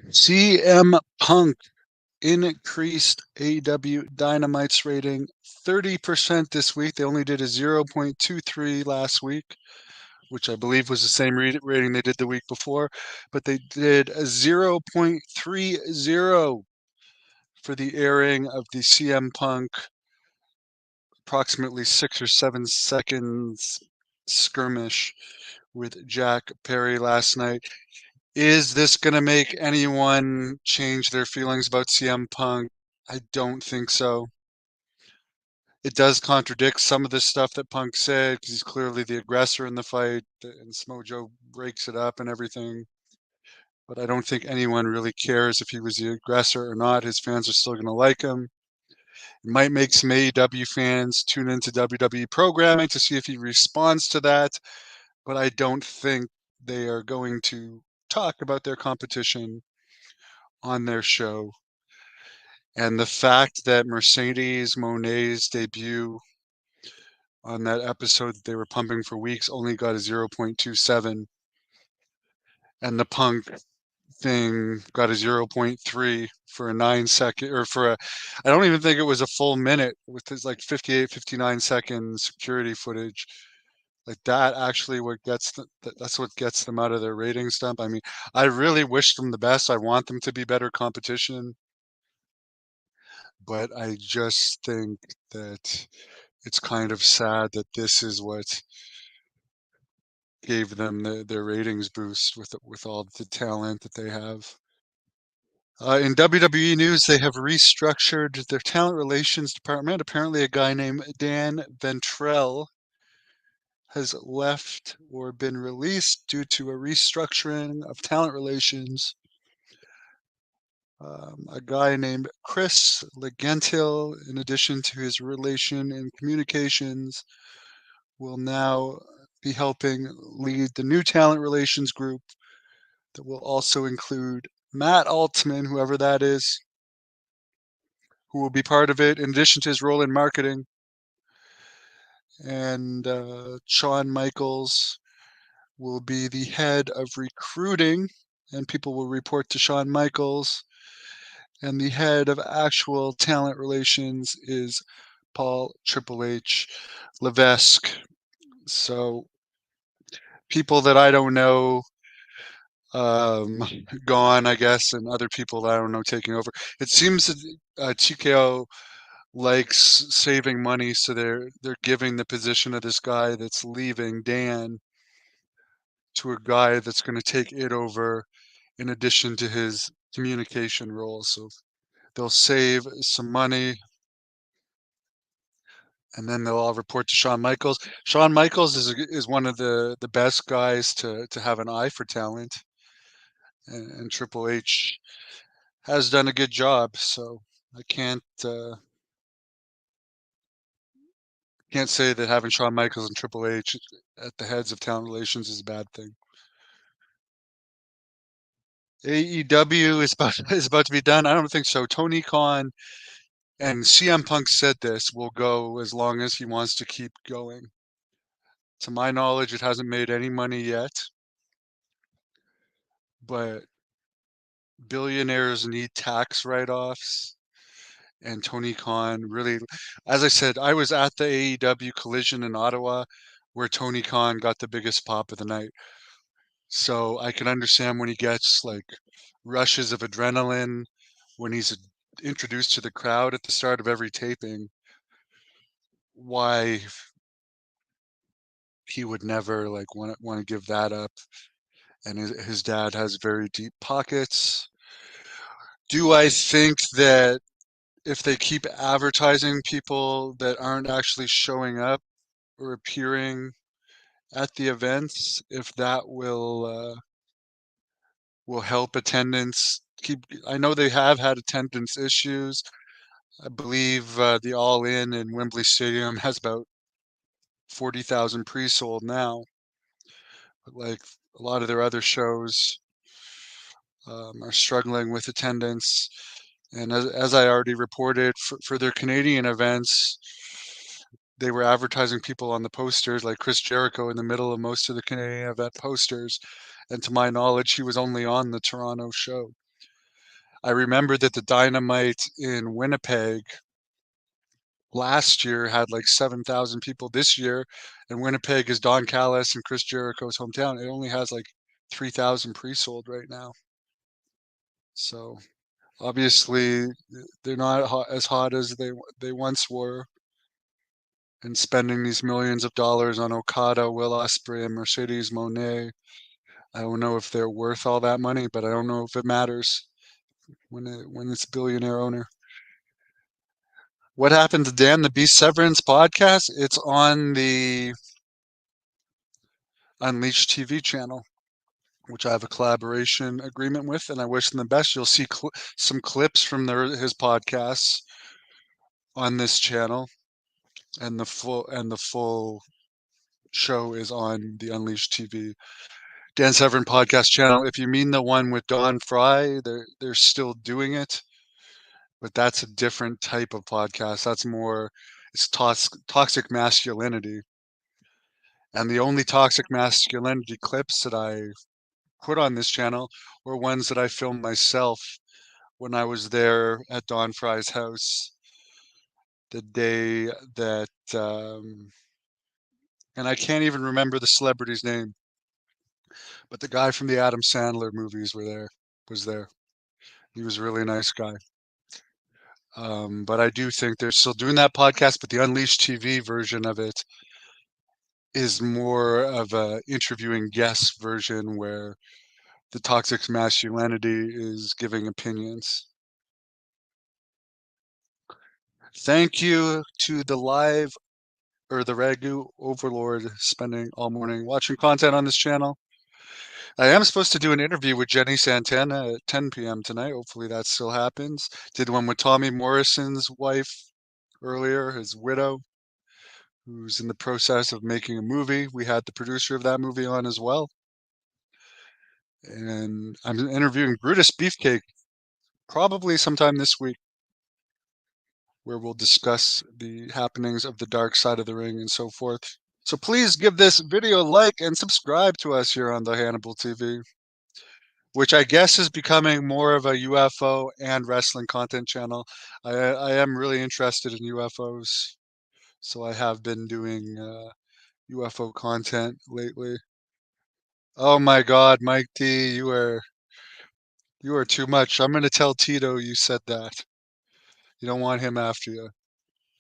CM Punk increased AEW Dynamite's rating 30% this week. They only did a 0.23 last week, which I believe was the same rating they did the week before, but they did a 0.30 for the airing of the CM Punk approximately 6 or 7 seconds skirmish with Jack Perry last night. Is this going to make anyone change their feelings about CM Punk? I don't think so. It does contradict some of the stuff that Punk said because he's clearly the aggressor in the fight, and Smojo breaks it up and everything. But I don't think anyone really cares if he was the aggressor or not. His fans are still going to like him. It might make some AEW fans tune into WWE programming to see if he responds to that, but I don't think they are going to talk about their competition on their show. And the fact that Mercedes Monet's debut on that episode that they were pumping for weeks only got a 0.27, and the Punk thing got a zero point 0.3 for a 9 second, or for a, I don't even think it was a full minute with this like 58, 59 second security footage. Like that actually that's what gets them out of their ratings dump. I mean, I really wish them the best. I want them to be better competition, but I just think that it's kind of sad that this is what gave them their ratings boost with all the talent that they have. In WWE news, they have restructured their talent relations department. Apparently, a guy named Dan Ventrell has left or been released due to a restructuring of talent relations. A guy named Chris Legentil, in addition to his relation in communications, will now be helping lead the new talent relations group that will also include Matt Altman, whoever that is, who will be part of it, in addition to his role in marketing, and Shawn Michaels will be the head of recruiting, and people will report to Shawn Michaels. And the head of actual talent relations is Paul Triple H Levesque. So people that I don't know um, gone, I guess, and other people that I don't know taking over. It seems that TKO likes saving money, so they're giving the position of this guy that's leaving, Dan, to a guy that's going to take it over in addition to his communication role. So they'll save some money, and then they'll all report to Shawn Michaels. Shawn Michaels is one of the best guys to have an eye for talent, and Triple H has done a good job. So I can't say that having Shawn Michaels and Triple H at the heads of talent relations is a bad thing. AEW is about is about to be done. I don't think so. Tony Khan and CM Punk said this will go as long as he wants to keep going. To my knowledge, it hasn't made any money yet, but billionaires need tax write-offs, and Tony Khan really, as I said, I was at the AEW Collision in Ottawa where Tony Khan got the biggest pop of the night. So I can understand when he gets like rushes of adrenaline when he's introduced to the crowd at the start of every taping, why he would never like want to give that up. And his dad has very deep pockets. Do I think that if they keep advertising people that aren't actually showing up or appearing at the events, if that will help attendance keep? I know they have had attendance issues. I believe the All In Wembley Stadium has about 40,000 pre-sold now. But like a lot of their other shows are struggling with attendance. And as I already reported, for their Canadian events, they were advertising people on the posters, like Chris Jericho in the middle of most of the Canadian event posters. And to my knowledge, he was only on the Toronto show. I remember that the Dynamite in Winnipeg last year had like 7,000 people. This year, and Winnipeg is Don Callis and Chris Jericho's hometown. It only has like 3,000 pre-sold right now. So obviously they're not as hot as they once were, and spending these millions of dollars on Okada, Will Ospreay, and Mercedes Moné. I don't know if they're worth all that money, but I don't know if it matters when it's billionaire owner. What happened to Dan the Beast Severance podcast? It's on the Unleashed TV channel, which I have a collaboration agreement with, and I wish them the best. You'll see some clips from his podcasts on this channel, and the full show is on the Unleashed TV Dan Severn podcast channel. If you mean the one with Don Fry, they're still doing it, but that's a different type of podcast. That's more, it's toxic masculinity. And the only toxic masculinity clips that I put on this channel were ones that I filmed myself when I was there at Don Fry's house the day that, and I can't even remember the celebrity's name, but the guy from the Adam Sandler movies was there. He was a really nice guy. But I do think they're still doing that podcast, but the Unleashed TV version of it is more of a interviewing guest version where the toxic masculinity is giving opinions. Thank you to the Ragu Overlord spending all morning watching content on this channel. I am supposed to do an interview with Jenny Santana at 10 p.m. tonight. Hopefully that still happens. Did one with Tommy Morrison's wife earlier, his widow, who's in the process of making a movie. We had the producer of that movie on as well. And I'm interviewing Brutus Beefcake probably sometime this week, where we'll discuss the happenings of the dark side of the ring and so forth. So please give this video a like and subscribe to us here on the Hannibal TV, which I guess is becoming more of a UFO and wrestling content channel. I am really interested in UFOs, so I have been doing UFO content lately. Oh my God, Mike D, you are too much. I'm gonna tell Tito you said that. You don't want him after you.